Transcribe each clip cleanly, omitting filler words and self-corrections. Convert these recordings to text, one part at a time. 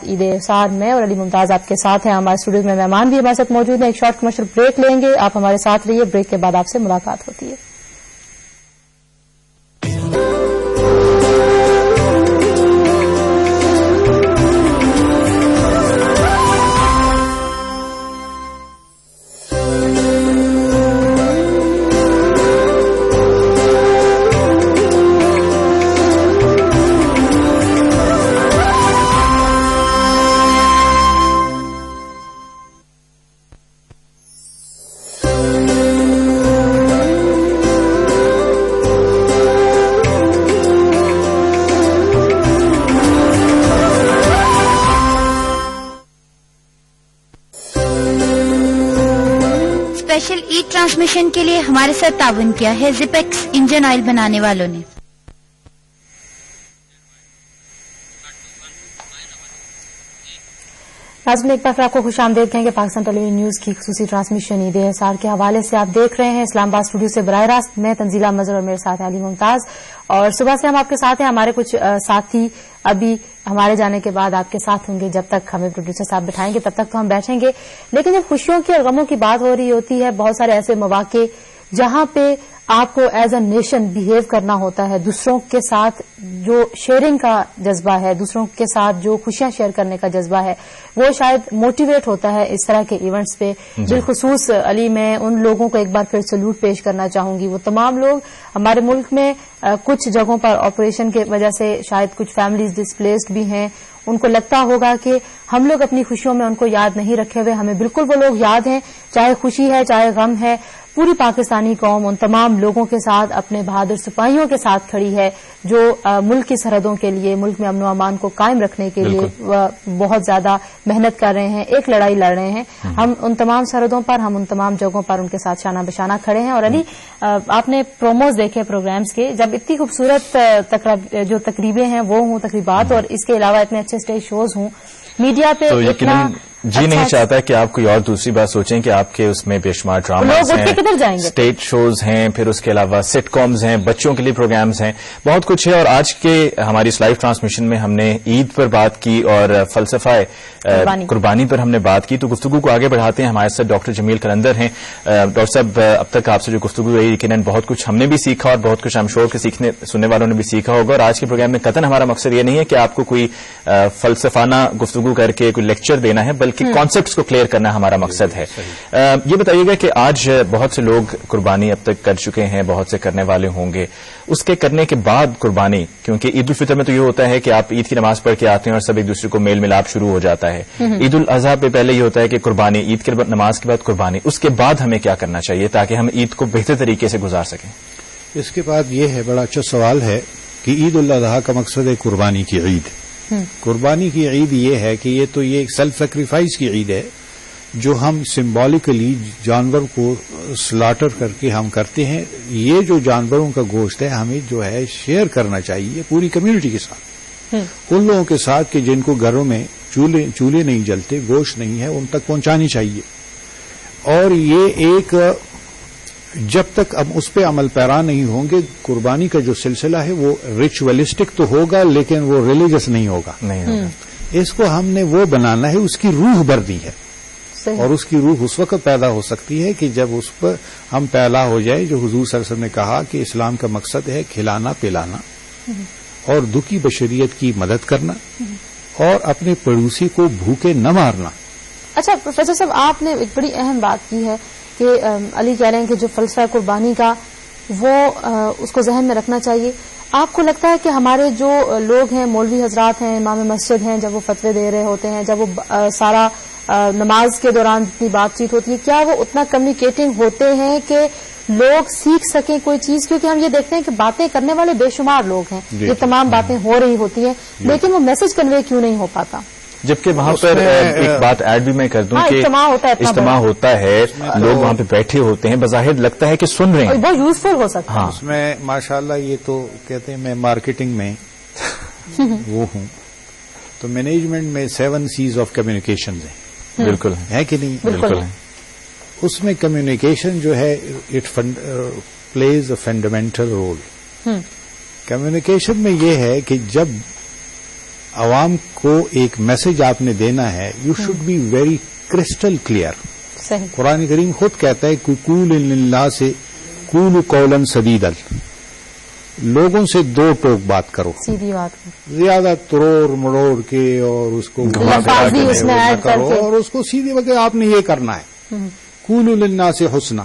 عید اسار میں اور علی ممتاز آپ کے ساتھ ہیں. ہمارے اسٹوڈیو میں مہمان بھی ہمارے ساتھ موجود ہیں. ایک شارٹ کمرشل بریک لیں گے, آپ ہمارے ساتھ رہیے. بریک کے بعد آپ سے ملاقات ہوتی ہے. اسپیشل ای ٹرانسمیشن کے لیے ہمارے ساتھ تعاون کیا ہے زپیکس انجن آئل بنانے والوں نے. ناظرین ایک بار پھر آپ کو خوش آمدید کہیں گے. پاکستان ٹیلی ویژن نیوز کی خصوصی ٹرانسمیشن عید اسار کے حوالے سے آپ دیکھ رہے ہیں اسلام آباد اسٹوڈیو سے براہ راست. میں تنزیلہ مظہر اور میرے ساتھ علی ممتاز, اور صبح سے ہم آپ کے ساتھ ہیں. ہمارے کچھ ساتھی ابھی ہمارے جانے کے بعد آپ کے ساتھ ہوں گے. جب تک ہمیں پروڈیوسر صاحب بٹھائیں گے تب تک تو ہم بیٹھیں گے. لیکن جب خوشیوں کی اور غموں کی بات ہو رہی ہوتی ہے, بہت سارے ایسے مواقع جہاں پہ آپ کو ایز اے نیشن بہیو کرنا ہوتا ہے, دوسروں کے ساتھ جو شیئرنگ کا جذبہ ہے, دوسروں کے ساتھ جو خوشیاں شیئر کرنے کا جذبہ ہے, وہ شاید موٹیویٹ ہوتا ہے اس طرح کے ایونٹس پہ. بالخصوص علی میں ان لوگوں کو ایک بار پھر سلوٹ پیش کرنا چاہوں گی. وہ تمام لوگ ہمارے ملک میں کچھ جگہوں پر آپریشن کی وجہ سے شاید کچھ فیملیز ڈسپلیسڈ بھی ہیں. ان کو لگتا ہوگا کہ ہم لوگ اپنی خوشیوں میں ان کو یاد نہیں رکھے ہوئے. ہمیں بالکل وہ لوگ یاد ہیں, چاہے خوشی ہے چاہے غم ہے. پوری پاکستانی قوم ان تمام لوگوں کے ساتھ, اپنے بہادر سپاہیوں کے ساتھ کھڑی ہے جو ملک کی سرحدوں کے لیے, ملک میں امن و امان کو قائم رکھنے کے لیے بہت زیادہ محنت کر رہے ہیں, ایک لڑائی لڑ رہے ہیں. ہم ان تمام سرحدوں پر, ہم ان تمام جگہوں پر ان کے ساتھ شانہ بشانہ کھڑے ہیں. اور علی, آپ نے پروموز دیکھے پروگرامز کے, جب اتنی خوبصورت جو تقریبیں ہیں وہ ہوں, تقریبات, اور اس کے علاوہ اتنے اچھے اسٹیج شوز ہوں, میڈیا پہ اتنا جی نہیں چاہتا کہ آپ کوئی اور دوسری بات سوچیں کہ آپ کے اس میں بے شمار ڈراماز ہیں, اسٹیج شوز ہیں, پھر اس کے علاوہ سٹ کامز ہیں, بچوں کے لیے پروگرامز ہیں, بہت کچھ ہے. اور آج کے ہماری اس لائیو ٹرانسمیشن میں ہم نے عید پر بات کی اور فلسفہ قربانی پر ہم نے بات کی. تو گفتگو کو آگے بڑھاتے ہیں. ہمارے ساتھ ڈاکٹر جمیل قلندر ہیں. ڈاکٹر صاحب, اب تک آپ سے جو گفتگو رہی یقیناً بہت کچھ ہم نے بھی سیکھا اور بہت کچھ ہم شور کے سیکھنے سننے والوں نے بھی سیکھا ہوگا. اور آج کے پروگرام میں قطعاً ہمارا مقصد یہ نہیں ہے کہ آپ کو کوئی فلسفانہ گفتگو کر کے کوئی لیکچر دینا ہے, بلکہ کانسیپٹس کو کلیئر کرنا ہمارا مقصد ہے. یہ بتائیے گا کہ آج بہت سے لوگ قربانی اب تک کر چکے ہیں, بہت سے کرنے والے ہوں گے. اس کے کرنے کے بعد قربانی, کیونکہ عید الفطر میں تو یہ ہوتا ہے کہ آپ عید کی نماز پڑھ کے آتے ہیں اور سب ایک دوسرے کو میل ملاپ شروع ہو جاتا ہے. عید الاضحیٰ پہ پہلے یہ ہوتا ہے کہ قربانی, عید کی نماز کے بعد قربانی. اس کے بعد ہمیں کیا کرنا چاہیے تاکہ ہم عید کو بہتر طریقے سے گزار سکیں؟ اس کے بعد یہ ہے, بڑا اچھا سوال ہے کہ عید الاضحیٰ کا مقصد ہے قربانی کی عید. قربانی کی عید یہ ہے کہ یہ تو یہ ایک سیلف سیکریفائس کی عید ہے جو ہم سمبولکلی جانور کو سلاٹر کر کے ہم کرتے ہیں. یہ جو جانوروں کا گوشت ہے ہمیں جو ہے شیئر کرنا چاہیے پوری کمیونٹی کے ساتھ, ان لوگوں کے ساتھ کہ جن کو گھروں میں چولہے نہیں جلتے, گوشت نہیں ہے, ان تک پہنچانی چاہیے. اور یہ ایک جب تک اب اس پہ عمل پیرا نہیں ہوں گے, قربانی کا جو سلسلہ ہے وہ ریچولسٹک تو ہوگا لیکن وہ ریلیجس نہیں ہوگا. اس کو ہم نے وہ بنانا ہے, اس کی روح بھرنی ہے. اور اس کی روح اس وقت پیدا ہو سکتی ہے کہ جب اس پر ہم پیدا ہو جائے, جو حضور صلی اللہ علیہ وسلم نے کہا کہ اسلام کا مقصد ہے کھلانا پلانا اور دکھی بشریت کی مدد کرنا اور اپنے پڑوسی کو بھوکے نہ مارنا. اچھا پروفیسر صاحب, آپ نے ایک بڑی اہم بات کی ہے کہ علی کہہ رہے ہیں کہ جو فلسفہ قربانی کا وہ اس کو ذہن میں رکھنا چاہیے. آپ کو لگتا ہے کہ ہمارے جو لوگ ہیں, مولوی حضرات ہیں, امام مسجد ہیں, جب وہ فتوے دے رہے ہوتے ہیں, جب وہ سارا نماز کے دوران اتنی بات چیت ہوتی ہے, کیا وہ اتنا کمیونیکیٹنگ ہوتے ہیں کہ لوگ سیکھ سکیں کوئی چیز؟ کیونکہ ہم یہ دیکھتے ہیں کہ باتیں کرنے والے بے شمار لوگ ہیں, یہ تمام باتیں ہو رہی ہوتی ہیں, لیکن وہ میسج کنوے کیوں نہیں ہو پاتا؟ جبکہ وہاں پر ایک بات ایڈ بھی میں کر دوں کہ اجتماع ہوتا ہے, لوگ وہاں پہ بیٹھے ہوتے ہیں, بظاہر لگتا ہے کہ سن رہے ہیں, بہت یوزفل ہو سکتا ہے. اس میں ماشاءاللہ یہ تو کہتے ہیں میں مارکیٹنگ میں وہ ہوں, تو مینجمنٹ میں 7 C's آف کمیونیکیشن ہیں. بالکل ہے کہ نہیں؟ بالکل ہے. اس میں کمیونیکیشن جو ہے it plays a fundamental role. Communication میں یہ ہے کہ جب عوام کو ایک میسج آپ نے دینا ہے، you should be very crystal clear. Quran کریم خود کہتا ہے قول للہ سے قول قولا سدیدا، لوگوں سے دو ٹوک بات کرو، سیدھی بات کرو، زیادہ تروڑ مڑوڑ کے اور اس کو اس میں ایڈ کرو اور اس کو سیدھی وقت آپ نے یہ کرنا ہے. قول للہ سے حسنا،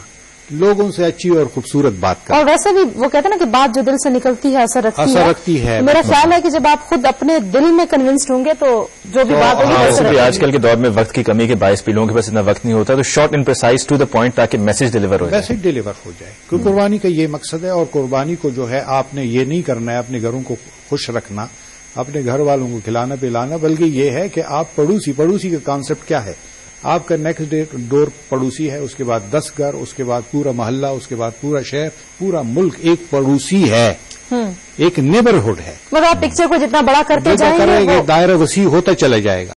لوگوں سے اچھی اور خوبصورت بات کرو. اور ویسے بھی وہ کہتے ہیں نا کہ بات جو دل سے نکلتی ہے اثر رکھتی ہے. میرا خیال ہے کہ جب آپ خود اپنے دل میں کنونسڈ ہوں گے تو جو بھی بات ہوگی. آج کل کے دور میں وقت کی کمی کے باعث بھی لوگوں کے پاس اتنا وقت نہیں ہوتا، تو short and precise to the point تاکہ میسج ڈیلیور ہو جائے. میسج ڈیلیور ہو جائے، کیونکہ قربانی کا یہ مقصد ہے. اور قربانی کو جو ہے آپ نے یہ نہیں کرنا ہے اپنے گھروں کو خوش رکھنا، اپنے گھر والوں کو کھلانا پلانا، بلکہ یہ ہے کہ آپ پڑوسی کا کانسیپٹ کیا ہے. آپ کا نیکسٹ ڈور پڑوسی ہے، اس کے بعد 10 گھر، اس کے بعد پورا محلہ، اس کے بعد پورا شہر، پورا ملک ایک پڑوسی ہے، ایک نیبرہڈ ہے. مگر آپ پکچر کو جتنا بڑا کرتے جائیں گے دائرہ وسیع ہوتا چلا جائے گا.